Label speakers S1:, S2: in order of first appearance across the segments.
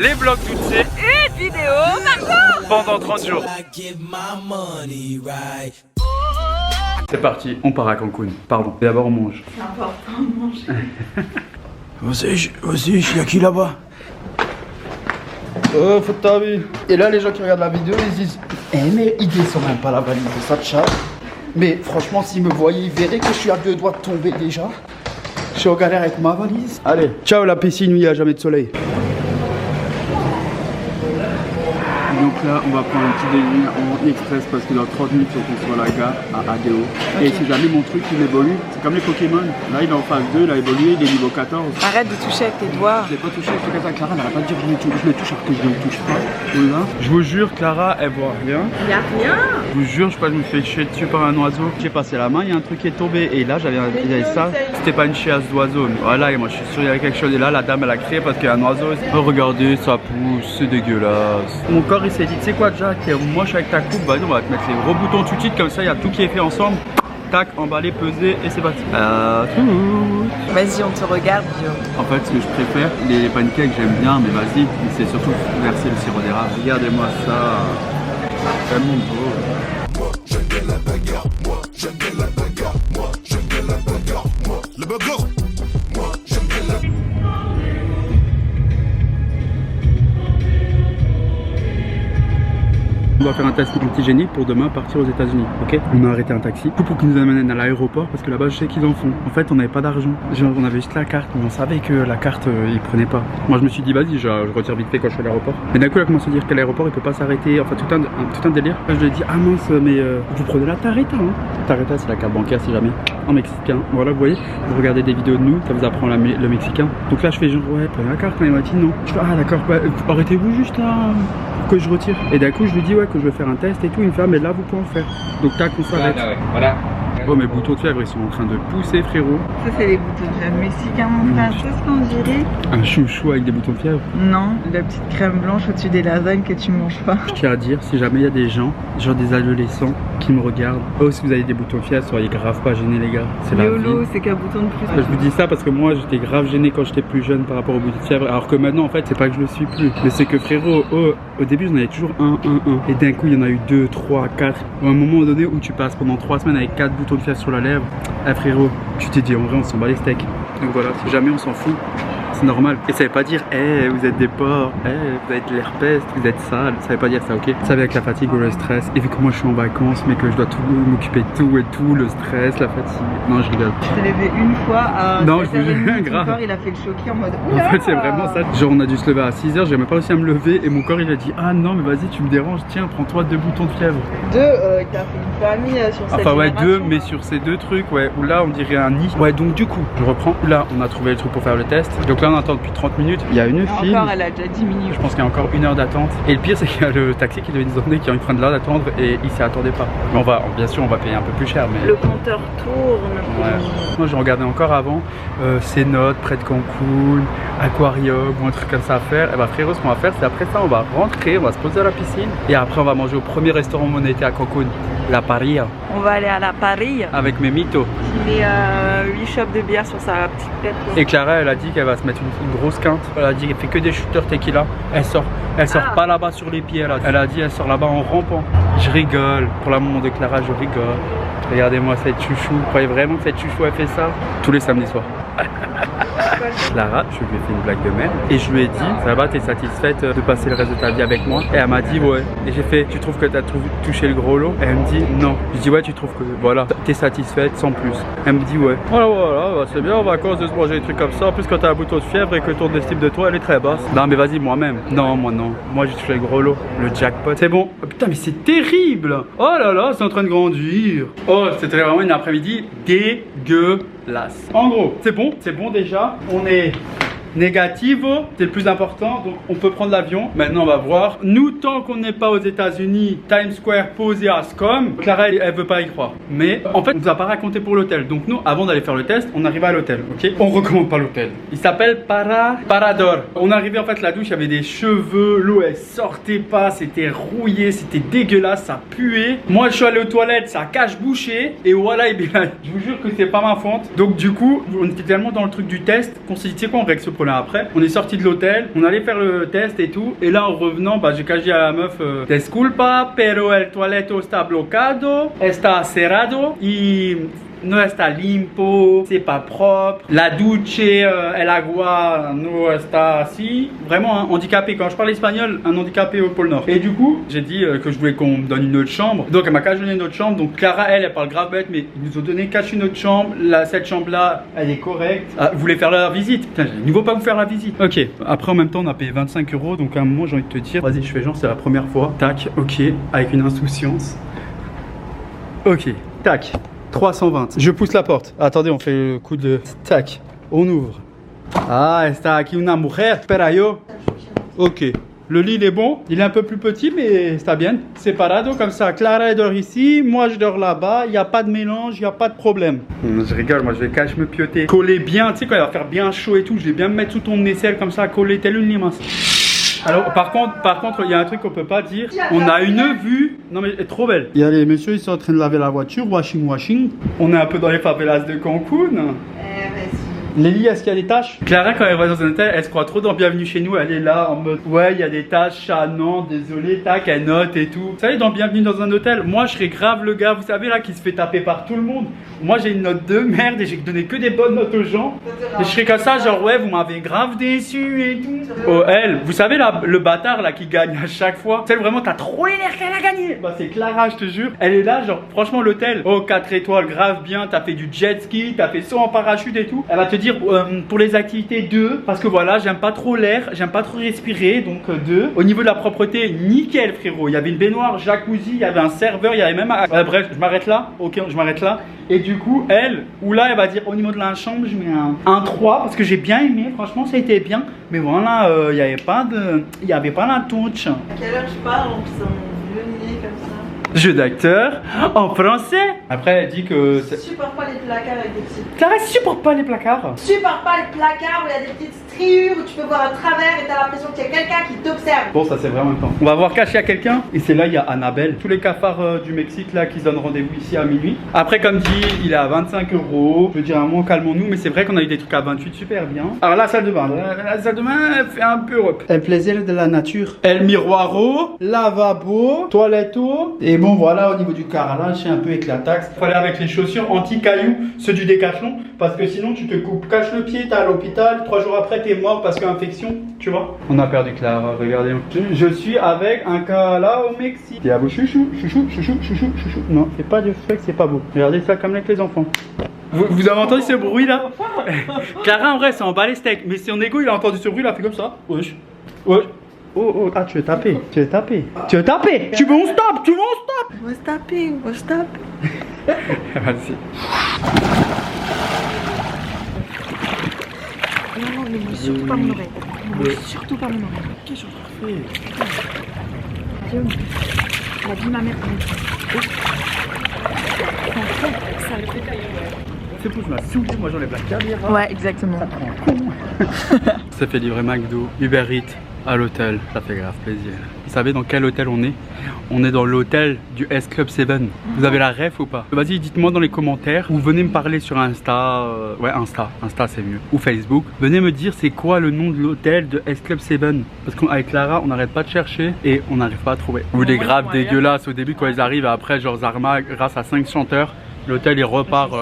S1: Les vlogs toutes et
S2: vidéo Marco
S1: pendant 30 jours. C'est parti, on part à Cancun. Pardon, d'abord on mange.
S2: C'est important de manger.
S3: Vas-y, y'a qui là-bas? Oh, faut ta vie. Et là, les gens qui regardent la vidéo, ils disent mais il descend même pas la valise de sa chat. Mais franchement, s'ils me voyaient, ils verraient que je suis à 2 doigts de tomber déjà. Je suis en galère avec ma valise. Allez, ciao la piscine où il n'y a jamais de soleil. Donc là, on va prendre un petit déjeuner en express parce que dans 30 minutes, il faut qu'on soit à la gare à Adeo. Okay. Et si jamais mon truc il évolue, c'est comme les Pokémon. Là, il est en phase 2, il a évolué, il est niveau 14.
S2: Arrête de toucher avec tes doigts.
S3: Je l'ai pas touché, je suis comme ça. Clara, elle n'arrête pas de dire je le touche alors que je ne le touche pas. Voilà. Je vous jure, Clara, elle voit rien.
S2: Il y a rien.
S3: Je vous jure, je sais pas, je me fais chier dessus par un oiseau. J'ai passé la main, il y a un truc qui est tombé. Et là, j'avais ça. C'était pas une chiasse d'oiseau. Voilà, et moi, je suis sûr qu'il y avait quelque chose. Et là, la dame, elle a crié parce qu'il y a un oiseau. Oh, regardez, ça pousse, c'est dégueulasse. Mon corps, il s'est dit, tu sais quoi, Jack, t'es moche avec ta coupe, bah non, on va te mettre les gros boutons tout de suite, comme ça, il y a tout qui est fait ensemble. Tac, emballé, pesé, et c'est parti.
S2: Vas-y, on te regarde, Guillaume.
S3: En fait, ce que je préfère, les pancakes, j'aime bien, mais vas-y, c'est surtout verser le sirop d'érable. Regardez-moi ça. C'est tellement beau.
S4: Moi, j'aime bien la bagarre. Moi, j'aime bien la bagarre. Moi, j'aime bien la bagarre. Moi, le bagarre. Moi, j'aime bien la...
S3: On va faire un test antigénique pour demain partir aux États-Unis, ok? On a arrêté un taxi pour qu'ils nous amènent à l'aéroport parce que là-bas je sais qu'ils en font. En fait, on n'avait pas d'argent. Genre, on avait juste la carte, mais on savait que la carte ils prenaient pas. Moi je me suis dit, vas-y, je retire vite fait quand je suis à l'aéroport. Mais d'un coup, elle a commencé à dire qu'à l'aéroport il peut pas s'arrêter. Enfin, tout un délire. Je lui ai dit, ah mince, mais vous prenez la tarjeta, hein? Tarjeta, c'est la carte bancaire si jamais. En mexicain. Voilà, vous voyez, vous regardez des vidéos de nous, ça vous apprend le mexicain. Donc là, je fais genre, ouais, prenez la carte. Mais il m'a dit non. Je fais, ah d'accord, bah, arrêtez-vous juste là. Que je retire. Et d'un coup je lui dis ouais que je vais faire un test et tout, il me fait mais là vous pouvez en faire. Donc tac on s'arrête.
S1: Voilà.
S3: Oh mes boutons de fièvre ils sont en train de pousser frérot.
S2: Ça c'est les boutons de fièvre mexicains mon frère, c'est ce qu'on dirait.
S3: Un chouchou avec des boutons de fièvre?
S2: Non, la petite crème blanche au-dessus des lasagnes que tu manges pas.
S3: Je tiens à dire, si jamais il y a des gens, genre des adolescents qui me regardent, oh si vous avez des boutons de fièvre, soyez grave pas gênés les gars. C'est la vie.
S2: C'est qu'un bouton de plus.
S3: Je vous dis ça parce que moi j'étais grave gêné quand j'étais plus jeune par rapport aux boutons de fièvre, alors que maintenant en fait c'est pas que je le suis plus, mais c'est que frérot, au début j'en avais toujours un, et d'un coup il y en a eu 2, 3, 4. À un moment donné où tu passes pendant 3 semaines avec 4 boutons de fièvre sur la lèvre, eh frérot, tu t'es dit en vrai on s'en bat les steaks. Donc voilà, si jamais on s'en fout, c'est normal. Et ça veut pas dire, vous êtes des porcs, vous avez de l'herpès, vous êtes sale. Ça veut pas dire ça, ok? Ça vient avec la fatigue ou le stress. Et vu que moi je suis en vacances, mais que je dois tout m'occuper de tout et tout, le stress, la fatigue. Non, je rigole.
S2: Je t'ai levé une fois à.
S3: Non, je me jure, grave.
S2: Corps, il a fait le choqué en mode.
S3: En fait, c'est vraiment ça. Genre, on a dû se lever à 6h, j'ai même pas réussi à me lever. Et mon corps, il a dit, ah non, mais vas-y, tu me déranges, tiens, prends-toi 2 boutons de fièvre.
S2: 2, qui a fait une famille sur cette
S3: enfin, ouais, 2,
S2: génération.
S3: mais sur ces 2 trucs, ouais, où là, on dirait un nid. Ouais, donc du coup, je reprends. Là, on a trouvé le truc pour faire le test. Donc là, on attend depuis 30 minutes. Il y a une file.
S2: Encore, elle a déjà diminué.
S3: Je pense qu'il y a encore 1 heure d'attente. Et le pire, c'est qu'il y a le taxi qui devait nous emmener qui est en train de là d'attendre et il s'y attendait pas. Mais bien sûr, on va payer un peu plus cher. Mais...
S2: Le compteur tourne.
S3: Ouais. Moi, je regardais encore avant Cénotes, près de Cancun, Aquarium ou un truc comme ça à faire. Et bah, frérot, ce qu'on va faire, c'est après ça, on va rentrer, on va se poser à la piscine et après, on va manger au premier restaurant où on était à Cancun, la Paria.
S2: On va aller à la Paris.
S3: Avec mes mythos.
S2: Il met 8 chopes de bière sur sa petite tête.
S3: Et Clara, elle a dit qu'elle va se mettre une grosse quinte. Elle a dit qu'elle fait que des shooters tequila. Elle sort pas là-bas sur les pieds. Elle a dit elle sort là-bas en rampant. Je rigole. Pour la maman de Clara, je rigole. Regardez-moi cette chouchou. Vous croyez vraiment que cette chouchou elle fait ça? Tous les samedis soirs. Clara, je lui ai fait une blague de merde et je lui ai dit, ça va, t'es satisfaite de passer le reste de ta vie avec moi? Et elle m'a dit ouais. Et j'ai fait, tu trouves que t'as touché le gros lot? Et elle me dit non. Je dis ouais, tu trouves que voilà, t'es satisfaite sans plus? Elle me dit ouais. Voilà, bah, c'est bien en vacances de se manger des trucs comme ça. En plus quand t'as un bouton de fièvre et que ton estime de toi elle est très basse. Non mais vas-y moi-même. Non, moi non. Moi j'ai touché le gros lot, le jackpot. C'est bon. Oh, putain mais c'est terrible. Oh là là, c'est en train de grandir. Oh, c'était vraiment une après-midi dégueulasse. En gros, c'est bon déjà. On est négativo, c'est le plus important, donc on peut prendre l'avion. Maintenant on va voir. Nous, tant qu'on n'est pas aux États-Unis, Times Square posé à Scum, Clara elle veut pas y croire. Mais en fait on nous a pas raconté pour l'hôtel. Donc nous, avant d'aller faire le test, on arrive à l'hôtel, ok? On recommande pas l'hôtel. Il s'appelle Parador. On arrivait en fait la douche, il y avait des cheveux, l'eau elle sortait pas, c'était rouillé, c'était dégueulasse, ça puait. Moi je suis allé aux toilettes, ça cache bouché et voilà, et bien je vous jure que c'est pas ma faute. Donc du coup, on était tellement dans le truc du test qu'on s'est dit tu sais quoi, on règle ce problème après. On est sorti de l'hôtel, on allait faire le test et tout. Et là en revenant, bah, j'ai dit à la meuf Disculpa, pero el toiletto está bloquado, está cerrado y no está limpo, c'est pas propre. La duche, el agua no está así. Vraiment un handicapé. Quand je parle espagnol, un handicapé au pôle Nord. Et du coup, j'ai dit que je voulais qu'on me donne une autre chambre. Donc elle m'a caché une autre chambre. Donc Clara, elle parle grave bête, mais ils nous ont donné caché une autre chambre. Là, cette chambre-là, elle est correcte. Ah, vous voulez faire la visite? Putain, il ne vaut pas vous faire la visite. Ok. Après, en même temps, on a payé 25 €. Donc à un moment, j'ai envie de te dire, vas-y, je fais genre, c'est la première fois. Tac, ok, avec une insouciance. Ok, tac. 320. Je pousse la porte. Attendez, on fait le coup de... Tac. On ouvre. Ah, está aquí una mujer. Espera yo. Ok. Le lit, il est bon. Il est un peu plus petit, mais está bien. Separado, comme ça. Clara, elle dort ici. Moi, je dors là-bas. Il n'y a pas de mélange. Il n'y a pas de problème. Je rigole. Moi, je vais cacher me pioter. Coller bien. Tu sais, quand il va faire bien chaud et tout, je vais bien me mettre sous ton aisselle comme ça, coller tel une limace. Alors par contre il y a un truc qu'on peut pas dire. On a une vue, non mais elle est trop belle. Il y a les messieurs, ils sont en train de laver la voiture, washing. On est un peu dans les favelas de Cancun. Lélie, est-ce qu'il y a des tâches? Clara, quand elle va dans un hôtel, elle se croit trop dans Bienvenue chez nous. Elle est là en mode ouais, il y a des tâches, ah non, désolé, tac, elle note et tout. Vous savez, dans Bienvenue dans un hôtel, moi je serais grave le gars, vous savez là, qui se fait taper par tout le monde. Moi j'ai une note de merde et j'ai donné que des bonnes notes aux gens. Et je serais comme ça, genre ouais, vous m'avez grave déçu et tout. Oh, elle, vous savez là, le bâtard là qui gagne à chaque fois. Celle vraiment, t'as trop l'air qu'elle a gagné. Bah c'est Clara, je te jure. Elle est là, genre franchement, l'hôtel, oh 4 étoiles, grave bien. T'as fait du jet ski, t'as fait saut en parachute et tout. Elle va te dire pour les activités 2, parce que voilà, j'aime pas trop l'air, j'aime pas trop respirer, donc 2. Au niveau de la propreté, nickel frérot. Il y avait une baignoire, jacuzzi, il y avait un serveur, il y avait même bref, je m'arrête là. Ok, je m'arrête là. Et du coup, elle, ou là, elle va dire au niveau de la chambre, je mets un 3 parce que j'ai bien aimé, franchement, ça a été bien. Mais voilà, il n'y avait pas la touche.
S2: À quelle heure je parle en faisant le nez comme ça?
S3: Jeu d'acteur en français. Après, elle dit que...
S2: Je supporte pas les placards avec des petites...
S3: Clara supporte pas les placards.
S2: Je supporte pas les placards où il y a des petites striures, où tu peux voir à travers et t'as l'impression qu'il y a quelqu'un qui t'observe.
S3: Bon, ça c'est vraiment le temps. On va voir caché à quelqu'un. Et c'est là, il y a Annabelle. Tous les cafards du Mexique là qui se donnent rendez-vous ici à minuit. Après, comme dit, il est à 25 €. Je veux dire, à un moment, calmons-nous. Mais c'est vrai qu'on a eu des trucs à 28, super bien. Alors, la salle de bain. La salle de bain, elle fait un peu Europe. Un plaisir de la nature. El miroiro, lavabo, toiletto. Et bon, voilà, au niveau du carrelage, c'est un peu éclataxe. Faut aller avec les chaussures anti-cailloux, ceux du Décathlon. Parce que sinon, tu te caches le pied, t'es à l'hôpital. 3 jours après, t'es mort parce qu'infection, tu vois. On a perdu Clara, regardez. Je suis avec un cas là au Mexique. Et à vos chouchou. Non, c'est pas de fake, c'est pas beau. Regardez ça comme avec les enfants. Vous avez entendu ce bruit là? Clara en vrai, c'est en bas les steaks. Mais son ego, il a entendu ce bruit là, fait comme ça. Wesh. Wesh. Oh, ah, tu veux taper. Tu veux taper. Tu veux taper. Tu veux on stop. Tu veux on stop.
S2: On va se taper, on va se taper.
S3: Vas-y.
S2: Non, ne bouge surtout pas mon oreille. Ne bouge surtout pas mon oreille. Qu'est-ce que je fais? Guillaume, elle a dit ma mère quand même. Ça le fait.
S3: C'est pour je m'as saoulé, moi j'enlève la caméra.
S2: Ouais, exactement.
S3: Ça fait livrer McDo, Uber Eats à l'hôtel, ça fait grave plaisir. Vous savez dans quel hôtel on est? On est dans l'hôtel du S Club 7. Vous avez la ref ou pas? Vas-y, dites-moi dans les commentaires ou venez me parler sur Insta. Ouais, Insta c'est mieux. Ou Facebook. Venez me dire c'est quoi le nom de l'hôtel de S Club 7. Parce qu'avec Clara, on n'arrête pas de chercher et on n'arrive pas à trouver. Ou des graves dégueulasses au début quand ils arrivent et après, genre Zarma, grâce à 5 chanteurs, l'hôtel il repart.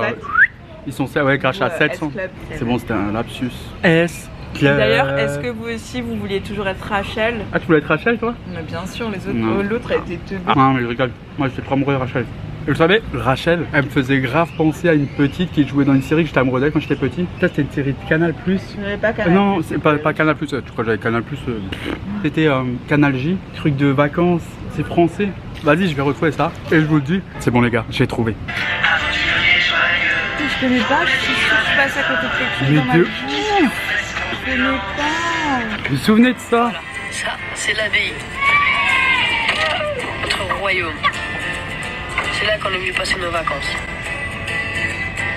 S3: Ils sont ouais, grâce à 700. C'est bon, c'était un lapsus. S.
S5: D'ailleurs, est-ce que vous aussi vous vouliez toujours être Rachel?
S3: Ah, tu voulais être Rachel toi?
S5: Mais bien sûr, les autres, l'autre a été teubée.
S3: Ah non, mais je rigole. Moi j'étais trop amoureux de Rachel. Et vous savez, Rachel, elle me faisait grave penser à une petite qui jouait dans une série que j'étais amoureux d'elle quand j'étais petit. Ça c'était une série de Canal+.
S5: Je n'avais pas Canal+.
S3: Non, c'est pas Canal+. Tu crois que j'avais Canal+. C'était Canal J, truc de vacances, c'est français. Vas-y, je vais retrouver ça. Et je vous le dis, c'est bon les gars, j'ai trouvé.
S5: Je connais pas, je suis sûre que je passe à côté de quelque chose dans ma vie. Je connais pas.
S3: Vous vous souvenez de ça?
S6: Ça, c'est l'abbaye. Notre royaume. C'est là qu'on est venu passer nos vacances.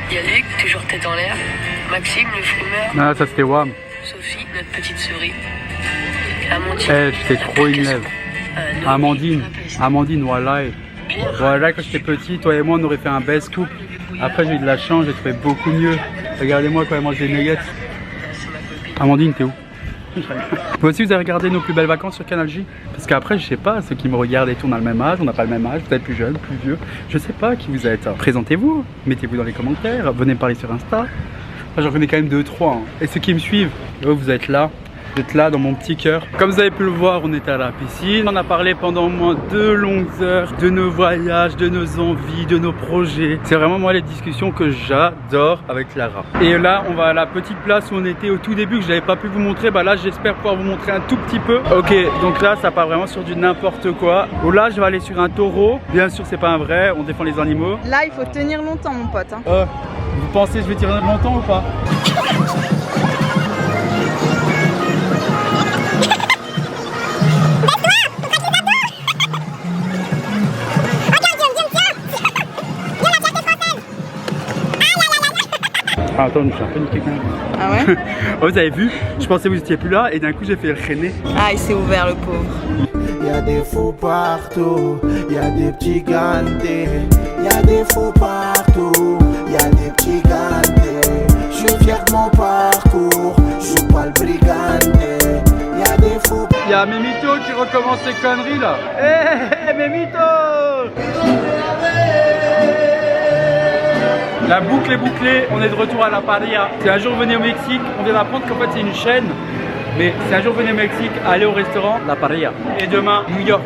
S6: Il y a Luc, toujours tête en l'air. Maxime, le fumeur.
S3: Non, ça c'était Wam.
S6: Sophie, notre petite souris. Amandine.
S3: Eh, j'étais trop in love. Amandine, voilà. Voilà, quand j'étais petit, toi et moi, on aurait fait un best couple. Après, j'ai eu de la chance, j'ai trouvé beaucoup mieux. Regardez-moi quand elle mange des nuggets. Amandine, t'es où? Vous aussi, vous avez regardé nos plus belles vacances sur Canal J? Parce qu'après, je sais pas, ceux qui me regardent et tout, on a le même âge, on n'a pas le même âge, vous êtes plus jeune, plus vieux. Je sais pas qui vous êtes. Présentez-vous, mettez-vous dans les commentaires, venez me parler sur Insta. Enfin, j'en connais quand même 2-3. Hein. Et ceux qui me suivent, vous êtes là. Vous êtes là dans mon petit cœur. Comme vous avez pu le voir, on était à la piscine. On a parlé pendant au moins 2 longues heures de nos voyages, de nos envies, de nos projets. C'est vraiment moi les discussions que j'adore avec Lara. Et là, on va à la petite place où on était au tout début que j'avais pas pu vous montrer. Bah là, j'espère pouvoir vous montrer un tout petit peu. Ok, donc là, ça part vraiment sur du n'importe quoi. Oh là, je vais aller sur un taureau. Bien sûr, c'est pas un vrai. On défend les animaux.
S5: Là, il faut tenir longtemps, mon pote. Hein.
S3: Vous pensez que je vais tirer longtemps ou pas? Ah, attends, je suis un peu niqué quand même.
S5: Ah ouais?
S3: Oh, vous avez vu? Je pensais que vous étiez plus là et d'un coup j'ai fait le rené.
S5: Ah, il s'est ouvert le pauvre.
S7: Y'a des fous partout, y'a des petits gantés. Y'a des fous partout, y'a des petits gantés. J'suis fier de mon parcours, j'suis pas le briganté. Y'a des fous.
S3: Y'a Mémito qui recommence ses conneries là. Hé, Mémito! La boucle est bouclée, on est de retour à la Paria. Si un jour vous venez au Mexique, on vient d'apprendre qu'en fait c'est une chaîne. Mais si un jour vous venez au Mexique, allez au restaurant La Paria. Et demain, New York.